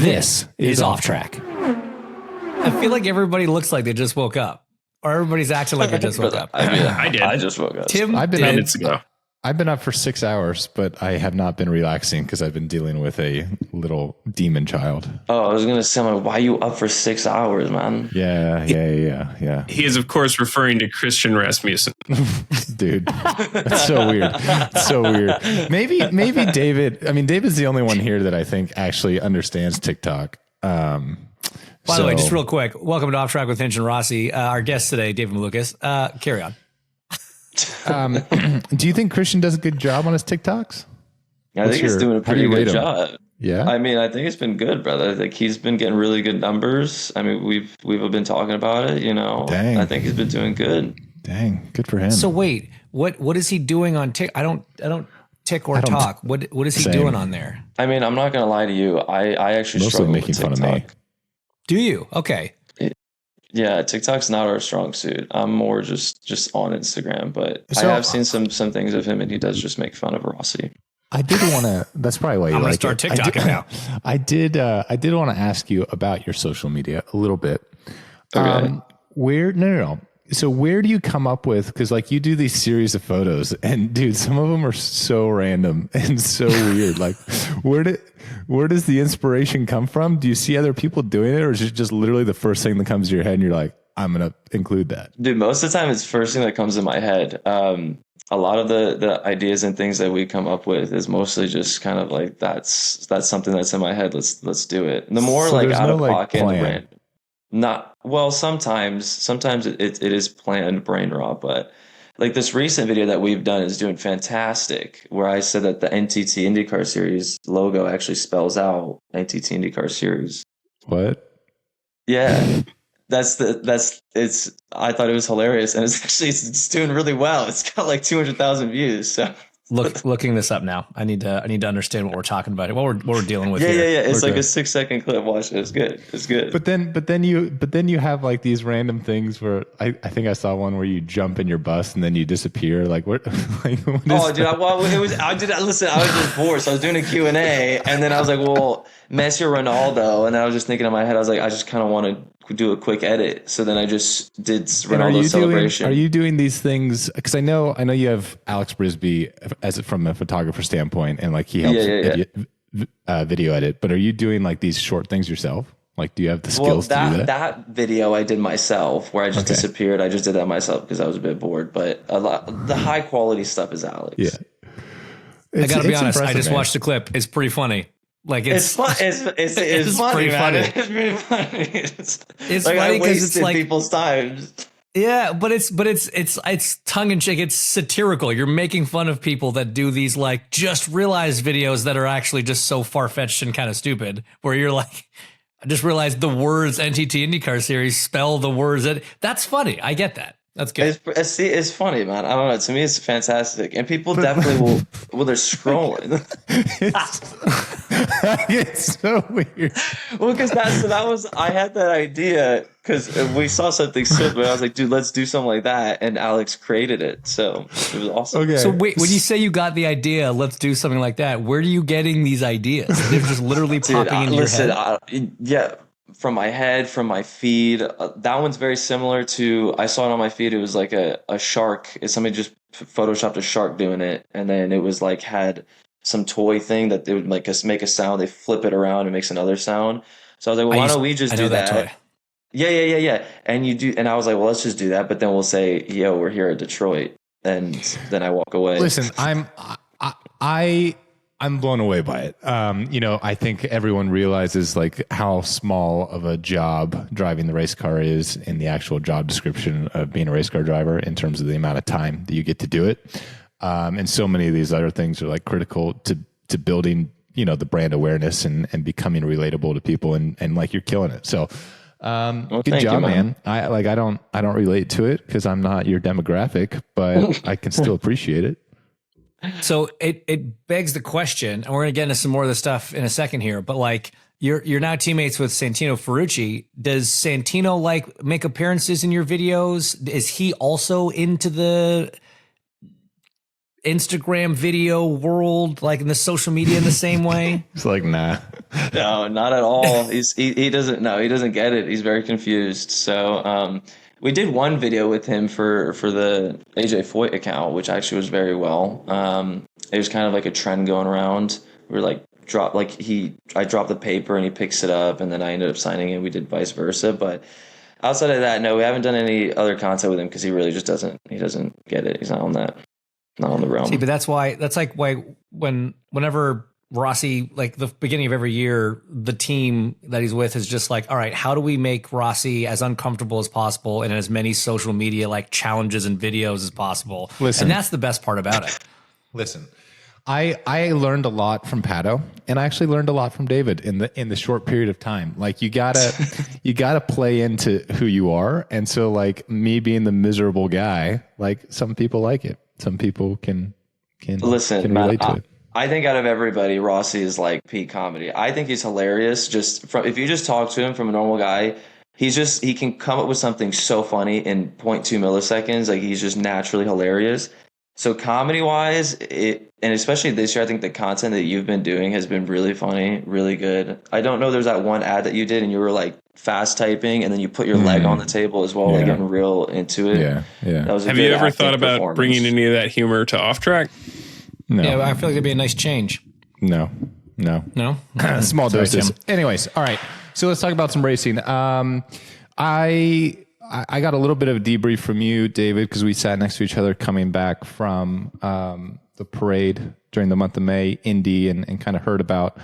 This is Off Track. I feel like everybody looks like they just woke up, or everybody's acting like they just woke up. I mean, I did. I just woke up. Tim, I've been minutes ago. I've been up for 6 hours, but I have not been relaxing because I've been dealing with a little demon child. Oh, I was gonna say, like, why are you up for 6 hours, man? Yeah. He is, of course, referring to Christian Rasmussen. Dude, that's so weird. It's so weird. Maybe David. I mean, David's the only one here that I think actually understands TikTok. By the way, just real quick, welcome to Off Track with Hinch and Rossi. Our guest today, David Malukas. Carry on. Do you think Christian does a good job on his TikToks? I think he's doing a pretty good job. Yeah. I mean, I think it's been good, brother. Like, he's been getting really good numbers. I mean, we've been talking about it, you know. Dang. I think he's been doing good. Dang, good for him. So wait, what is he doing on Tik? I don't tick or talk. What is he doing on there? I mean, I'm not gonna lie to you. I actually Mostly struggle making with fun TikTok. of me. Do you? Okay. Yeah, TikTok's not our strong suit. I'm more just on Instagram, but So- I have seen some things of him, and he does just make fun of Rossi. I did want to. That's probably why you I'm gonna like start it. TikToking now. I did want to ask you about your social media a little bit. Okay. Where? No. So where do you come up with? Because like you do these series of photos, and dude, some of them are so random and so weird. Like, where does the inspiration come from? Do you see other people doing it, or is it just literally the first thing that comes to your head, and you're like, I'm gonna include that? Dude, most of the time it's first thing that comes in my head. A lot of the ideas and things that we come up with is mostly just kind of like that's something that's in my head. Let's do it. And the more So like there's out no, of like, pocket, plan. random. Not well. Sometimes it is planned, brain rot, but like this recent video that we've done is doing fantastic. Where I said that the NTT IndyCar Series logo actually spells out NTT IndyCar Series. What? Yeah. I thought it was hilarious, and it's doing really well. It's got like 200,000 views. So Looking this up now. I need to understand what we're talking about. What we're dealing with yeah, here. yeah. It's Okay. like a 6-second clip. Watch it. It's good. It's good. But then you have like these random things where I think I saw one where you jump in your bus and then you disappear. Like what? Like, what is Dude, listen, I was just bored, so I was doing a Q&A, and then I was like, well, Messi or Ronaldo, and then I was just thinking in my head, I was like, I just kind of want to do a quick edit, so then I just did Ronaldo's celebration. Are you doing these things? Because I know you have Alex Brisby from a photographer standpoint, and like he helps video edit. But are you doing like these short things yourself? Like, do you have the skills to do that? That video I did myself, where I just disappeared. I just did that myself because I was a bit bored. But the high quality stuff is Alex. Yeah. I gotta be honest. I impressive, just man. watched the clip. It's pretty funny. Like it's fun. It's funny, pretty man. funny. It's pretty funny. It's funny I 'cause it's wasted like- people's time. Yeah, but it's tongue in cheek. It's satirical. You're making fun of people that do these like just realized videos that are actually just so far fetched and kind of stupid. Where you're like, I just realized the words NTT IndyCar Series spell the words that's funny. I get that. That's good. It's funny, man. I don't know. To me, it's fantastic, and people definitely will. Well, they're scrolling. It's so weird. Well, because I had that idea because we saw something similar. I was like, dude, let's do something like that, and Alex created it, so it was awesome. Okay. So wait, when you say you got the idea, let's do something like that. Where are you getting these ideas? They're just literally popping into your head. Yeah, from my head, from my feed. That one's very similar to. I saw it on my feed. It was like a shark. Somebody just photoshopped a shark doing it, and then it was like had some toy thing that they would make a sound. They flip it around and makes another sound. So I was like, well, why don't we just do that? Toy. Yeah. And you do, and I was like, well, let's just do that. But then we'll say, yo, we're here at Detroit, and then I walk away. Listen, I'm blown away by it. I think everyone realizes like how small of a job driving the race car is in the actual job description of being a race car driver in terms of the amount of time that you get to do it. And so many of these other things are like critical to building, the brand awareness and becoming relatable to people and like you're killing it. So, good job, man. I don't relate to it because I'm not your demographic, but I can still appreciate it. So it begs the question, and we're gonna get into some more of the stuff in a second here. But like, you're now teammates with Santino Ferrucci. Does Santino like make appearances in your videos? Is he also into the Instagram video world, like in the social media in the same way? It's like, nah. No, not at all. He doesn't get it. He's very confused. So we did one video with him for the AJ Foyt account, which actually was very well. It was kind of like a trend going around. We were like I dropped the paper and he picks it up, and then I ended up signing it. We did vice versa. But outside of that, no, we haven't done any other content with him because he really just doesn't get it. He's not on that. Not on the realm. See, but that's why whenever Rossi, like the beginning of every year, the team that he's with is just like, all right, how do we make Rossi as uncomfortable as possible and as many social media like challenges and videos as possible? Listen. And that's the best part about it. Listen, I learned a lot from Pato, and I actually learned a lot from David in the short period of time. Like you gotta play into who you are, and so like me being the miserable guy, like some people like it. Some people can relate to it. I think out of everybody, Rossi is like peak comedy. I think he's hilarious. If you just talk to him from a normal guy, he can come up with something so funny in 0.2 milliseconds. Like he's just naturally hilarious. So comedy wise, and especially this year, I think the content that you've been doing has been really funny, really good. I don't know. There's that one ad that you did, and you were like fast typing, and then you put your leg on the table as well, like getting real into it. Yeah. That was Have you ever thought about bringing any of that humor to Off Track? No. Yeah, I feel like it'd be a nice change. No. Small Sorry, doses. Tim. Anyways, all right. So let's talk about some racing. I got a little bit of a debrief from you, David, because we sat next to each other coming back from the parade during the month of May, Indy, and kind of heard about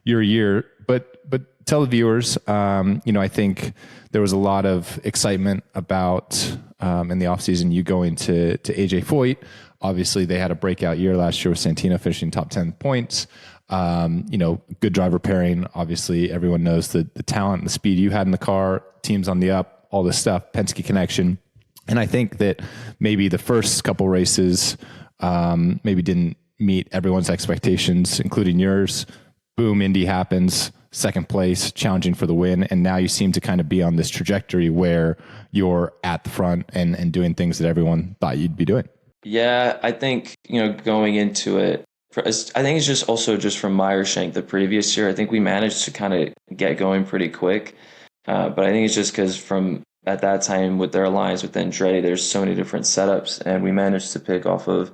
your year. But tell the viewers, I think there was a lot of excitement about in the offseason you going to AJ Foyt. Obviously, they had a breakout year last year with Santino finishing top 10 points. Good driver pairing. Obviously, everyone knows the talent and the speed you had in the car, teams on the up, all this stuff, Penske connection. And I think that maybe the first couple races maybe didn't meet everyone's expectations, including yours. Boom, Indy happens, second place, challenging for the win. And now you seem to kind of be on this trajectory where you're at the front and doing things that everyone thought you'd be doing. Yeah, I think, going into it, I think it's just also just from Meyershank the previous year. I think we managed to kind of get going pretty quick. But I think it's just because from at that time with their alliance with Andretti, there's so many different setups, and we managed to pick off of,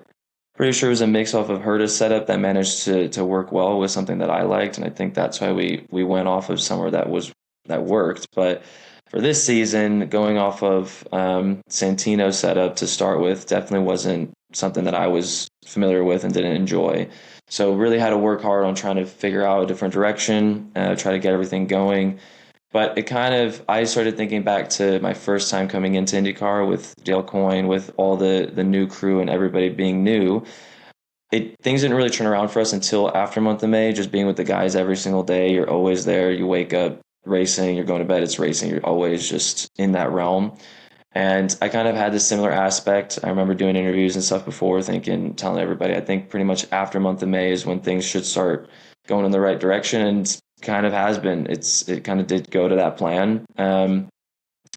pretty sure it was a mix off of Herta's setup that managed to work well with something that I liked. And I think that's why we went off of somewhere that worked. But for this season, going off of Santino's setup to start with definitely wasn't something that I was familiar with and didn't enjoy. So really had to work hard on trying to figure out a different direction, try to get everything going. But I started thinking back to my first time coming into IndyCar with Dale Coyne, with all the new crew and everybody being new. Things didn't really turn around for us until after month of May, just being with the guys every single day. You're always there. You wake up racing, you're going to bed, it's racing. You're always just in that realm. And I kind of had this similar aspect. I remember doing interviews and stuff before, telling everybody, I think pretty much after month of May is when things should start going in the right direction. And kind of has been. It kind of did go to that plan.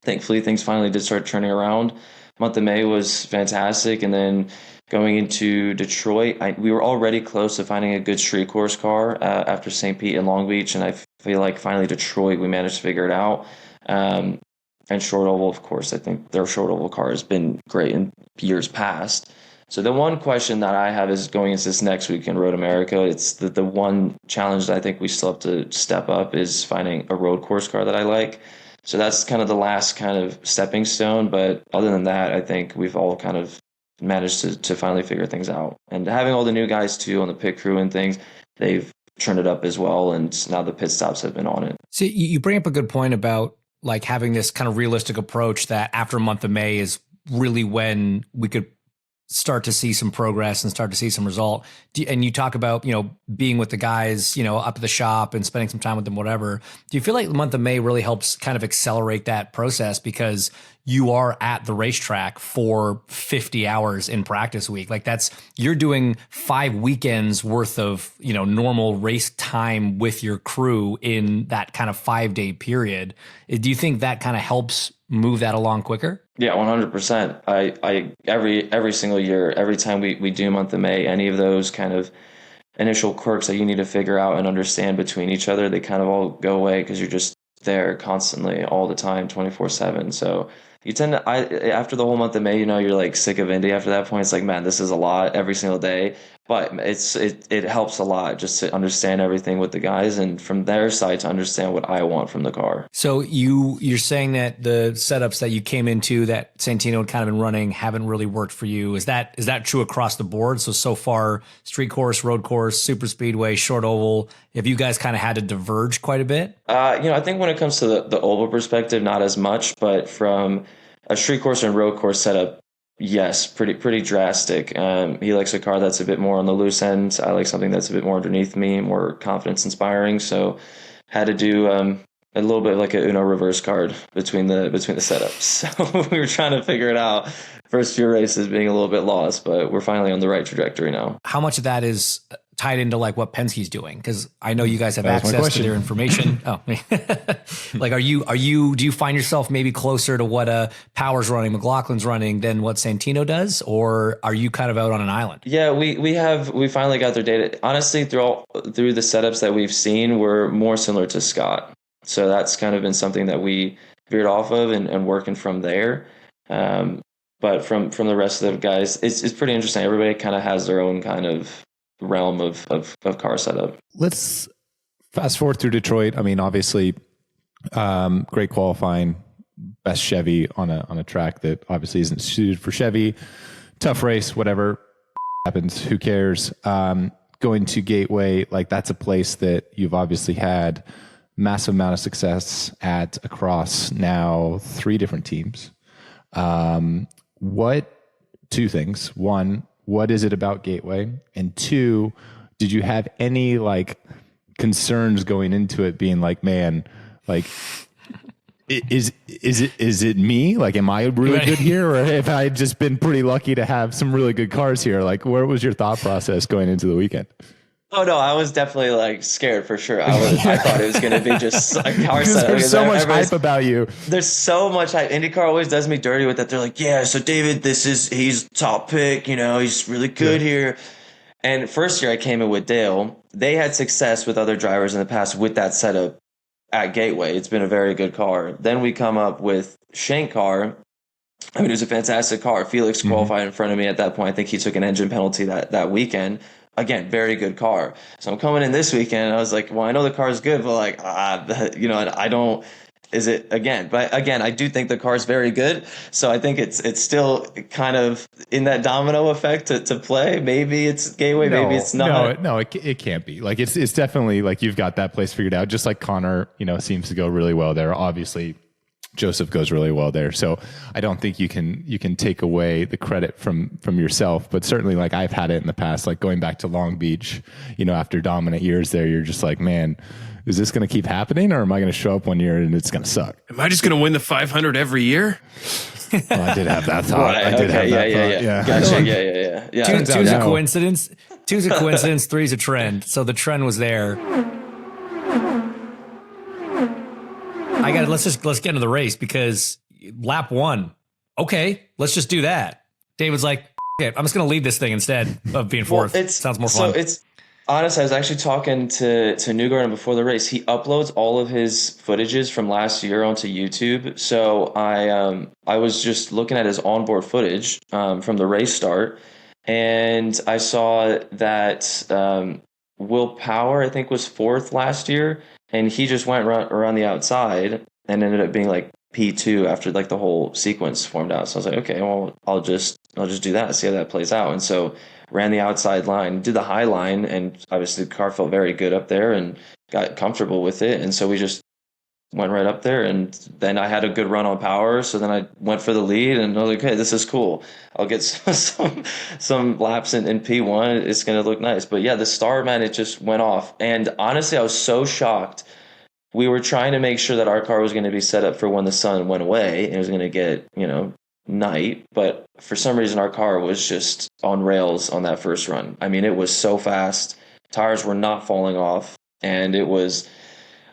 Thankfully, things finally did start turning around. Month of May was fantastic. And then going into Detroit, we were already close to finding a good street course car after St. Pete and Long Beach. And I feel like finally Detroit, we managed to figure it out. And short oval, of course, I think their short oval car has been great in years past. So the one question that I have is going into this next week in Road America, it's the one challenge that I think we still have to step up is finding a road course car that I like. So that's kind of the last kind of stepping stone. But other than that, I think we've all kind of managed to finally figure things out. And having all the new guys too on the pit crew and things, they've turned it up as well. And now the pit stops have been on it. See, you bring up a good point about like having this kind of realistic approach that after a month of May is really when we could start to see some progress and start to see some result. And you talk about, being with the guys, up at the shop and spending some time with them, whatever. Do you feel like the month of May really helps kind of accelerate that process? Because you are at the racetrack for 50 hours in practice week. Like you're doing 5 weekends worth of, normal race time with your crew in that kind of 5-day period. Do you think that kind of helps move that along quicker? Yeah, 100%. I every single year, every time we do month of May, any of those kind of initial quirks that you need to figure out and understand between each other, they kind of all go away because you're just there constantly all the time, 24/7. So you tend to, after the whole month of May, you're like sick of Indy. After that point, it's like, man, this is a lot every single day. But it helps a lot just to understand everything with the guys, and from their side to understand what I want from the car. So you're saying that the setups that you came into that Santino had kind of been running haven't really worked for you. Is that true across the board? So far, street course, road course, super speedway, short oval, have you guys kind of had to diverge quite a bit? I think when it comes to the oval perspective, not as much, but from a street course and road course setup, yes, pretty drastic. He likes a car that's a bit more on the loose end. I like something that's a bit more underneath me, more confidence inspiring. So had to do a little bit like a Uno reverse card between the setups. So we were trying to figure it out. First few races being a little bit lost, but we're finally on the right trajectory now. How much of that is tied into like what Penske's doing? Because I know you guys have access to their information. Oh, like do you find yourself maybe closer to what Power's running, McLaughlin's running than what Santino does, or are you kind of out on an island? Yeah, we finally got their data. Honestly, through the setups that we've seen, we're more similar to Scott. So that's kind of been something that we veered off of and working from there. But from the rest of the guys, it's pretty interesting. Everybody kind of has their own kind of realm of car setup. Let's fast forward through Detroit. I mean, obviously, great qualifying, best Chevy on a track that obviously isn't suited for Chevy. Tough race, whatever happens, who cares? Going to Gateway, like that's a place that you've obviously had massive amount of success at across now 3 different teams. Two things. One, what is it about Gateway? And 2, did you have any like concerns going into it being like, man, like is it me? Like, am I really good here? Or have I just been pretty lucky to have some really good cars here? Like, where was your thought process going into the weekend? Oh no, I was definitely like scared for sure. I thought it was going to be just a car setup. There's so much hype about you. There's so much hype. IndyCar always does me dirty with that. They're like, yeah, so David, he's top pick. He's really good here. And first year I came in with Dale. They had success with other drivers in the past with that setup at Gateway. It's been a very good car. Then we come up with Shank car. I mean, it was a fantastic car. Felix qualified in front of me at that point. I think he took an engine penalty that weekend. Again, very good car. So I'm coming in this weekend, and I was like, well, I know the car is good, but like, I don't. Is it again? But again, I do think the car is very good. So I think it's still kind of in that domino effect to play. Maybe it's Gateway, maybe it's not. No, it can't be. Like it's definitely like you've got that place figured out. Just like Connor, seems to go really well there. Obviously, Joseph goes really well there. So I don't think you can take away the credit from yourself, but certainly like I've had it in the past, like going back to Long Beach, after dominant years there, you're just like, man, is this going to keep happening, or am I going to show up one year and it's going to suck? Am I just going to win the 500 every year? Well, I did have that thought. Right, yeah. Gotcha. Yeah. Two's a coincidence. 2's a coincidence. 3's a trend. So the trend was there. Let's get into the race, because lap 1. Okay, let's just do that. David's like, okay, I'm just going to lead this thing instead of being fourth. Sounds more fun. So it's honest. I was actually talking to Newgarden before the race. He uploads all of his footages from last year onto YouTube. So I was just looking at his onboard footage from the race start, and I saw that Will Power, I think, was 4th last year. And he just went around the outside and ended up being like P2 after like the whole sequence formed out. So I was like, okay, well, I'll just do that, see how that plays out. And so ran the outside line, did the high line, and obviously the car felt very good up there and got comfortable with it. And so we just went right up there, and then I had a good run on power. So then I went for the lead, and I was like, hey, this is cool. I'll get some laps in P1. It's going to look nice. But yeah, the start, man, it just went off. And honestly, I was so shocked we were trying to make sure that our car was going to be set up for when the sun went away and it was going to get, night. But for some reason, our car was just on rails on that first run. I mean, it was so fast. Tires were not falling off. And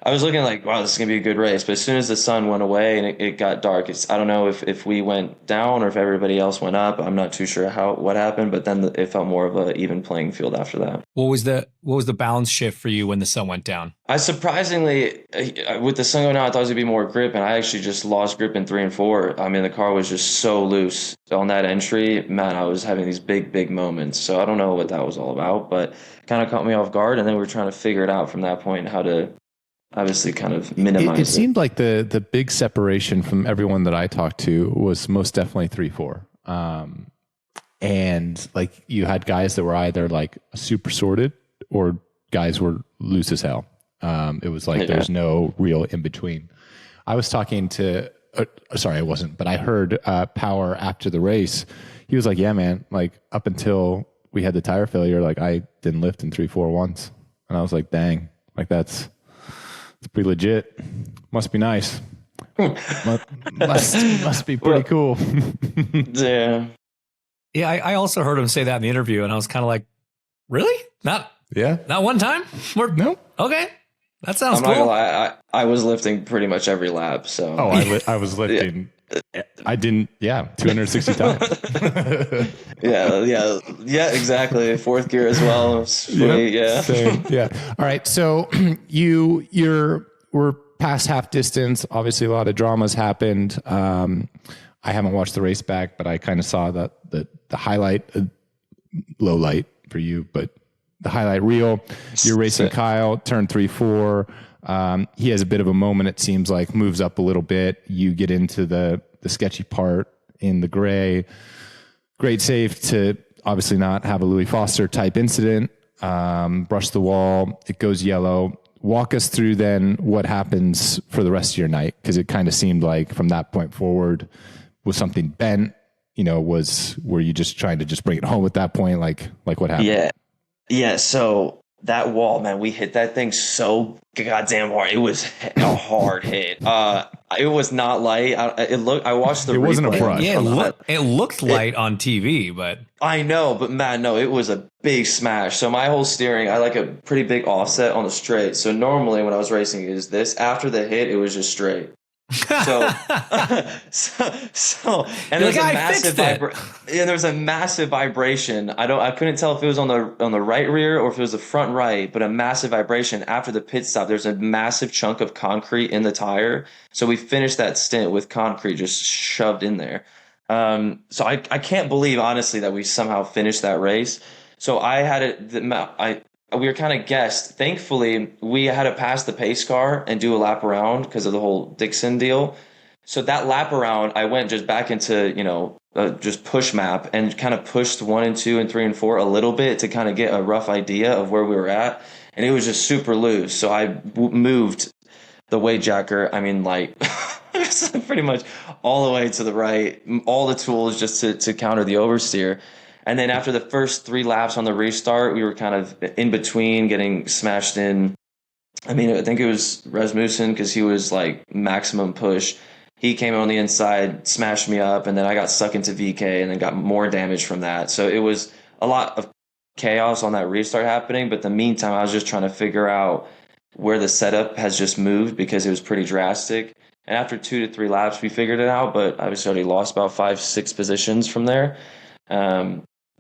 I was looking like, wow, this is going to be a good race. But as soon as the sun went away and it got dark, I don't know if we went down or if everybody else went up. I'm not too sure what happened, but then it felt more of an even playing field after that. What was the balance shift for you when the sun went down? I surprisingly, with the sun going down, I thought it was going to be more grip, and I actually just lost grip in 3 and 4. I mean, the car was just so loose on that entry. Man, I was having these big moments. So I don't know what that was all about, but kind of caught me off guard, and then we were trying to figure it out from that point, how to obviously kind of minimize it. It seemed like the big separation from everyone that I talked to was most definitely 3-4. And like you had guys that were either like super sorted or guys were loose as hell. It was like there's no real in between. I was talking to, sorry, I wasn't, but I heard Power after the race. He was like, yeah, man, like up until we had the tire failure, like I didn't lift in 3-4 once. And I was like, dang, like it's pretty legit. Must be nice. must be pretty cool. Yeah. Yeah, I also heard him say that in the interview, and I was kind of like, really? Not one time? No. Okay. That sounds I'm cool. not gonna lie, I was lifting pretty much every lap. So I was lifting. I didn't. Yeah, 260 times. yeah, exactly. Fourth gear as well. Sweet, yeah. Same, yeah. All right. So we're past half distance. Obviously, a lot of dramas happened. I haven't watched the race back, but I kind of saw the highlight, low light for you, but the highlight reel. You're racing Kyle, turn 3-4. He has a bit of a moment, it seems like, moves up a little bit. You get into the sketchy part in the gray. Great save to obviously not have a Louis Foster type incident. Brush the wall. It goes yellow. Walk us through then what happens for the rest of your night, because it kind of seemed like from that point forward, was something bent? Were you just trying to just bring it home at that point? Like what happened? Yeah. So that wall, man, we hit that thing so goddamn hard. It was a hard hit. It was not light. I watched the replay. It wasn't a brush. Yeah, it looked light on TV, but I know, but man, no, it was a big smash. So my whole steering, I like a pretty big offset on the straight. So normally when I was racing, is this after the hit, it was just straight. So and there's there's a massive vibration. I couldn't tell if it was on the right rear or if it was the front right, but a massive vibration after the pit stop. There's a massive chunk of concrete in the tire. So we finished that stint with concrete just shoved in there. So I can't believe honestly that we somehow finished that race. So I had it. We were kind of guessed. Thankfully, we had to pass the pace car and do a lap around because of the whole Dixon deal. So that lap around, I went just back into, just push map and kind of pushed 1 and 2 and 3 and 4 a little bit to kind of get a rough idea of where we were at. And it was just super loose. So I moved the weight jacker. I mean, like pretty much all the way to the right, all the tools just to counter the oversteer. And then after the first 3 laps on the restart, we were kind of in between getting smashed in. I mean, I think it was Rasmussen because he was like maximum push. He came on the inside, smashed me up, and then I got stuck into VK and then got more damage from that. So it was a lot of chaos on that restart happening. But in the meantime, I was just trying to figure out where the setup has just moved because it was pretty drastic. And after 2 to 3 laps, we figured it out, but obviously already lost about 5-6 positions from there.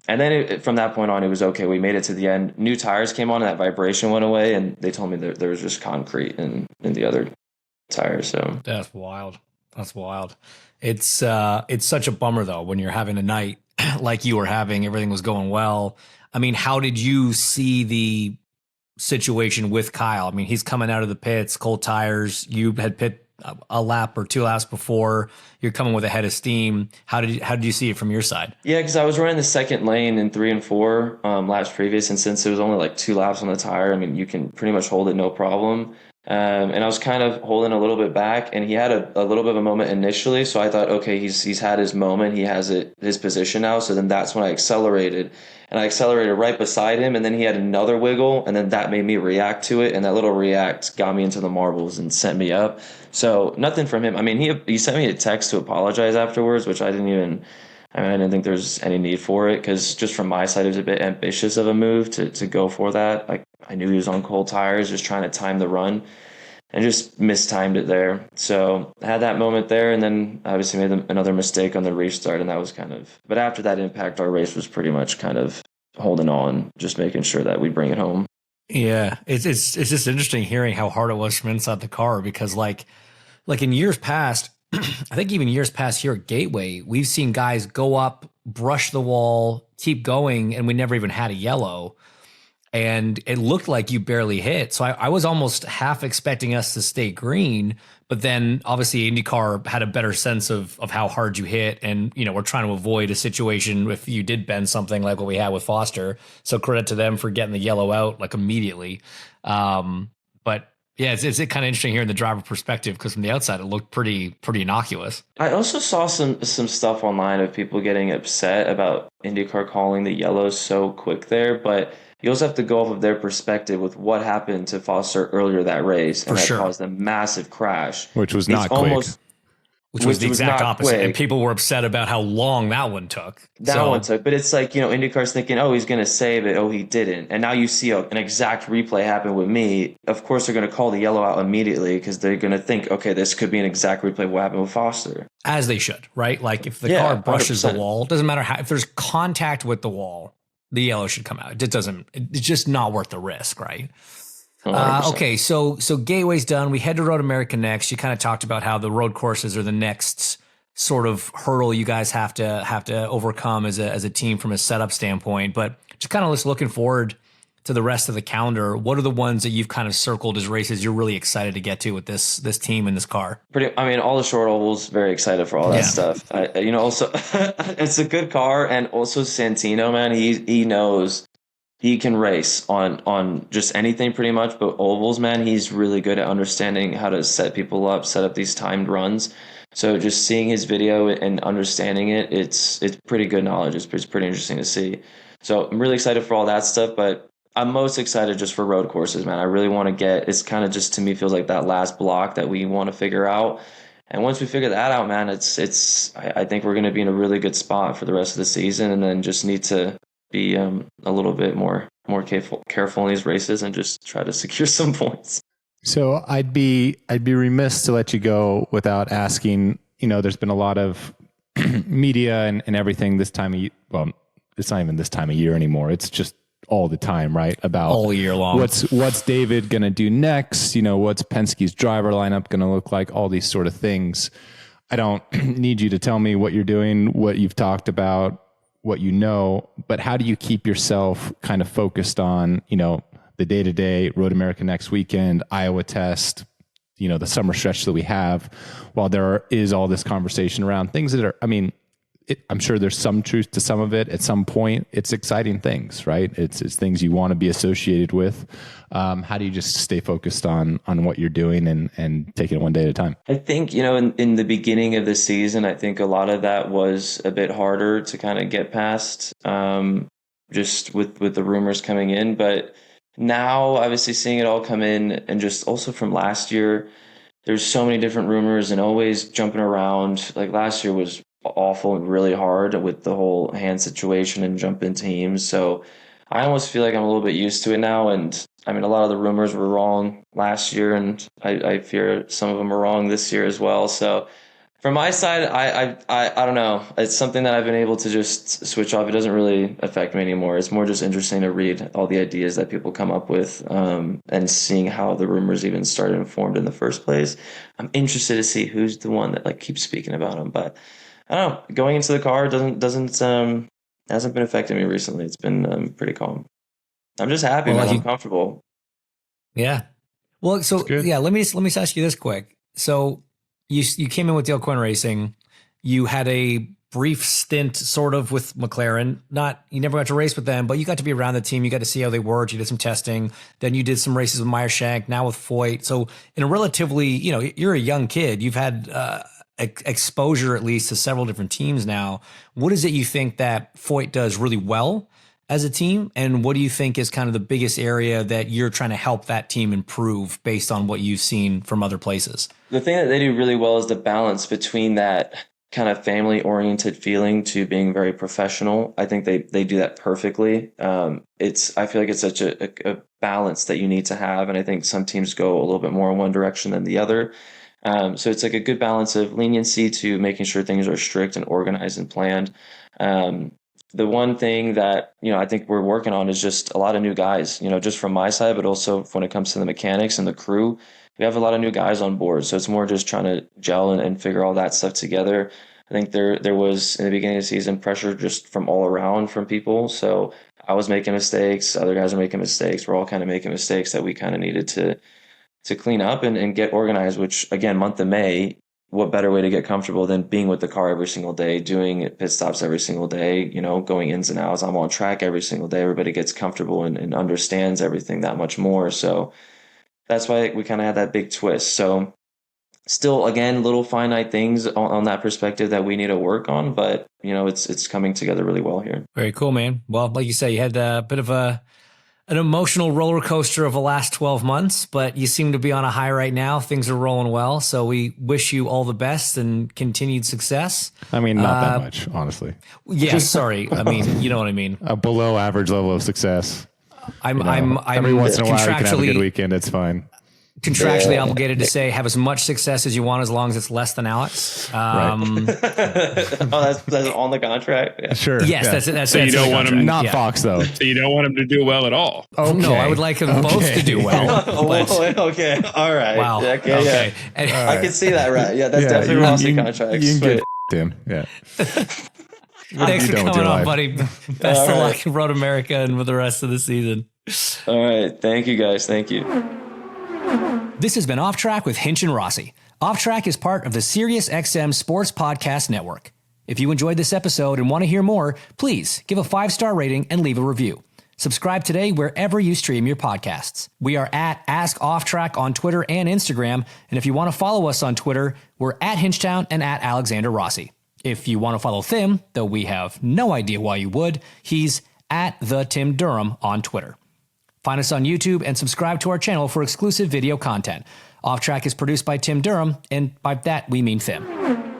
And then from that point on, it was okay. We made it to the end. New tires came on, and that vibration went away, and they told me there was just concrete in the other tires. So that's wild. That's wild. It's such a bummer though when you're having a night like you were having. Everything was going well. I mean, how did you see the situation with Kyle? I mean, he's coming out of the pits, cold tires. You had pit a lap or 2 laps before. You're coming with a head of steam. How did you see it from your side? Yeah, because I was running the second lane in 3 and 4 laps previous, and since it was only like 2 laps on the tire, I mean, you can pretty much hold it no problem. And I was kind of holding a little bit back, and he had a little bit of a moment initially. So I thought, okay, he's had his moment. He has his position now. So then that's when I accelerated, and I accelerated right beside him. And then he had another wiggle, and then that made me react to it. And that little react got me into the marbles and sent me up. So nothing from him. I mean, he sent me a text to apologize afterwards, which I didn't think there's any need for it, because just from my side, it was a bit ambitious of a move to go for that. Like, I knew he was on cold tires, just trying to time the run, and just mistimed it there. So I had that moment there, and then obviously made another mistake on the restart, and that was but after that impact, our race was pretty much kind of holding on, just making sure that we bring it home. Yeah, it's just interesting hearing how hard it was from inside the car, because like in years past, I think even years past here at Gateway, we've seen guys go up, brush the wall, keep going, and we never even had a yellow. And it looked like you barely hit. So I was almost half expecting us to stay green, but then obviously IndyCar had a better sense of how hard you hit. And, we're trying to avoid a situation if you did bend something like what we had with Foster. So credit to them for getting the yellow out like immediately. But yeah, it's kind of interesting here in the driver perspective, because from the outside, it looked pretty innocuous. I also saw some stuff online of people getting upset about IndyCar calling the yellows so quick there, but you also have to go off of their perspective with what happened to Foster earlier that race, and that caused a massive crash, which was not quick. Which was the exact opposite. Quick. And people were upset about how long that one took. But it's like, IndyCar's thinking, oh, he's going to save it. Oh, he didn't. And now you see an exact replay happen with me. Of course, they're going to call the yellow out immediately, because they're going to think, okay, this could be an exact replay of what happened with Foster. As they should, right? Like if the car brushes 100%. The wall, doesn't matter if there's contact with the wall, the yellow should come out. It's just not worth the risk, right? Okay, so Gateway's done. We head to Road America next. You kind of talked about how the road courses are the next sort of hurdle you guys have to overcome as a team from a setup standpoint. But just kind of just looking forward to the rest of the calendar. What are the ones that you've kind of circled as races you're really excited to get to with this team and this car? All the short ovals, very excited for all that stuff. Also, it's a good car, and also Santino, man, he knows. He can race on just anything pretty much, but ovals, man, he's really good at understanding how to set people up, set up these timed runs. So just seeing his video and understanding it, it's pretty good knowledge. It's pretty interesting to see. So I'm really excited for all that stuff, but I'm most excited just for road courses, man. I really want to it's kind of just, to me, feels like that last block that we want to figure out. And once we figure that out, man, I think we're going to be in a really good spot for the rest of the season, and then just need to be a little bit more careful in these races and just try to secure some points. So I'd be remiss to let you go without asking. There's been a lot of media and everything this time of well, it's not even this time of year anymore. It's just all the time, right? About all year long. What's David gonna do next? What's Penske's driver lineup gonna look like? All these sort of things. I don't need you to tell me what you're doing, what you've talked about, what but how do you keep yourself kind of focused on, the day-to-day, Road America next weekend, Iowa test, the summer stretch that we have, while there is all this conversation around things that are, I'm sure there's some truth to some of it. At some point, it's exciting things, right? It's things you want to be associated with. How do you just stay focused on what you're doing and taking it one day at a time? I think, in the beginning of the season, I think a lot of that was a bit harder to kind of get past, just with the rumors coming in. But now, obviously, seeing it all come in, and just also from last year, there's so many different rumors and always jumping around. Like last year was awful and really hard with the whole hand situation and jumping teams. So I almost feel like I'm a little bit used to it now. And a lot of the rumors were wrong last year, and I fear some of them are wrong this year as well. So from my side, I don't know. It's something that I've been able to just switch off. It doesn't really affect me anymore. It's more just interesting to read all the ideas that people come up with, and seeing how the rumors even started and formed in the first place. I'm interested to see who's the one that keeps speaking about them. But I don't know. Going into the car hasn't been affecting me recently. It's been pretty calm. I'm just happy, man. I'm comfortable. Yeah. Well, so yeah, let me ask you this quick. So you came in with Dale Quinn Racing. You had a brief stint sort of with McLaren. You never got to race with them, but you got to be around the team. You got to see how they worked. You did some testing. Then you did some races with Meyershank, now with Foyt. So in a relatively, you're a young kid. You've had exposure at least to several different teams now. What is it you think that Foyt does really well as a team? And what do you think is kind of the biggest area that you're trying to help that team improve based on what you've seen from other places? The thing that they do really well is the balance between that kind of family oriented feeling to being very professional. I think they do that perfectly. I feel like it's such a balance that you need to have. And I think some teams go a little bit more in one direction than the other. So it's like a good balance of leniency to making sure things are strict and organized and planned. The one thing that, I think we're working on is just a lot of new guys, just from my side, but also when it comes to the mechanics and the crew. We have a lot of new guys on board, so it's more just trying to gel and figure all that stuff together. I think there was, in the beginning of the season, pressure just from all around from people. So I was making mistakes, other guys are making mistakes. We're all kind of making mistakes that we kind of needed to clean up and get organized, which, again, month of May, what better way to get comfortable than being with the car every single day, doing pit stops every single day, going ins and outs. I'm on track every single day. Everybody gets comfortable and understands everything that much more. So that's why we kind of had that big twist. So still, again, little finite things on that perspective that we need to work on, but it's coming together really well here. Very cool, man. Well, like you say, you had a bit of an emotional roller coaster of the last 12 months, but you seem to be on a high right now. Things are rolling well. So we wish you all the best and continued success. I mean, not that much, honestly. Yeah, sorry. I mean, you know what I mean. A below average level of success. I'm every once in a while you can have a good weekend. It's fine. Contractually obligated to say have as much success as you want as long as it's less than Alex. Right. That's on the contract. Yeah. Sure. Yes, yeah. that's so you don't want him not Fox though. So you don't want him to do well at all. Okay. No, I would like them both to do well. But, okay. All right. Wow. Okay. Yeah. I can see that. Right. Yeah. That's definitely Rossi contracts. You can get him. Yeah. Thanks for coming on, buddy. Best of luck in Road America and with the rest of the season. All right. Thank you, guys. Thank you. This has been Off Track with Hinch and Rossi. Off Track is part of the SiriusXM Sports Podcast Network. If you enjoyed this episode and want to hear more, please give a 5-star rating and leave a review. Subscribe today wherever you stream your podcasts. We are at Ask Off Track on Twitter and Instagram, and if you want to follow us on Twitter, we're at Hinchtown and at Alexander Rossi. If you want to follow Tim, though we have no idea why you would, he's at the Tim Durham on Twitter. Find us on YouTube and subscribe to our channel for exclusive video content. Off Track is produced by Tim Durham, and by that we mean Tim.